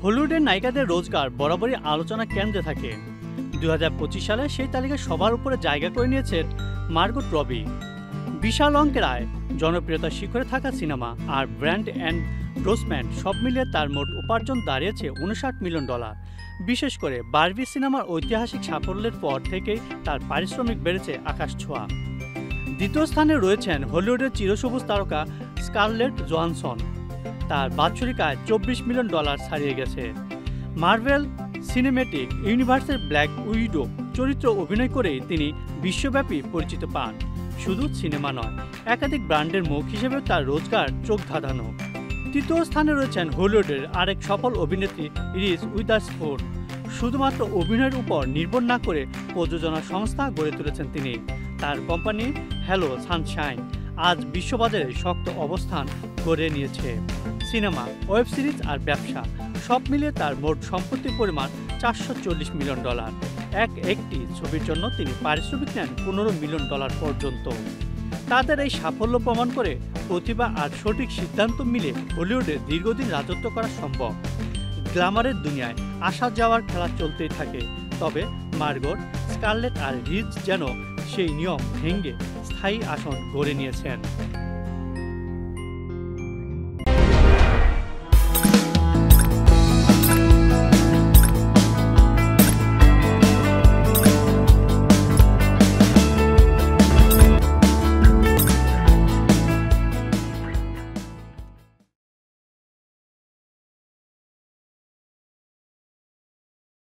হলিউডের নায়িকাদের রোজগার বরাবরই আলোচনা কেন্দ্রে থাকে। 2025 সালে সেই তালিকায় সবার উপরে জায়গা করে নিয়েছেন মার্গট রবি। বিশাল অঙ্কের আয়, জনপ্রিয়তার শিখরে থাকা সিনেমা আর ব্র্যান্ড এন্ডোর্সমেন্ট সব মিলিয়ে তার মোট উপার্জন দাঁড়িয়েছে $59 মিলিয়ন। বিশেষ করে বারবি সিনেমার ঐতিহাসিক সাফল্যের পর থেকেই তার পারিশ্রমিক বেড়েছে আকাশ ছোঁয়া। দ্বিতীয় স্থানে রয়েছেন হলিউডের চিরসবুজ তারকা স্কারলেট জোহানসন। তার বাৎসরিক আয় $24 মিলিয়ন ছাড়িয়ে গেছে। মার্ভেল সিনেমেটিক ইউনিভার্সের ব্ল্যাক উইডো চরিত্র অভিনয় করেই তিনি বিশ্বব্যাপী পরিচিত পান। শুধু সিনেমা নয়, একাধিক ব্র্যান্ডের মুখ হিসেবেও তার রোজগার চোখ ধাঁধানো। তৃতীয় স্থানে রয়েছেন হলিউডের আরেক সফল অভিনেত্রী রিজ উইদারস্পুন। শুধুমাত্র অভিনয়ের উপর নির্ভর না করে প্রযোজনা সংস্থা গড়ে তুলেছেন তিনি। তার কোম্পানি হ্যালো সানশাইন আজ বিশ্ববাজারে শক্ত অবস্থান গড়ে নিয়েছে। সিনেমা, ওয়েব সিরিজ আর ব্যবসা সব মিলিয়ে তার মোট সম্পত্তির পরিমাণ $440 মিলিয়ন। একটি ছবির জন্য তিনি পারিশ্রমিক নেন $15 মিলিয়ন পর্যন্ত। তাদের এই সাফল্য প্রমাণ করে প্রতিভা আর সঠিক সিদ্ধান্ত মিলে হলিউডে দীর্ঘদিন রাজত্ব করা সম্ভব। গ্ল্যামারের দুনিয়ায় আসা যাওয়ার খেলা চলতেই থাকে, তবে মার্গট, স্কারলেট আর রিজ যেন সেই নিয়ম ভেঙে স্থায়ী আসন গড়ে নিয়েছেন।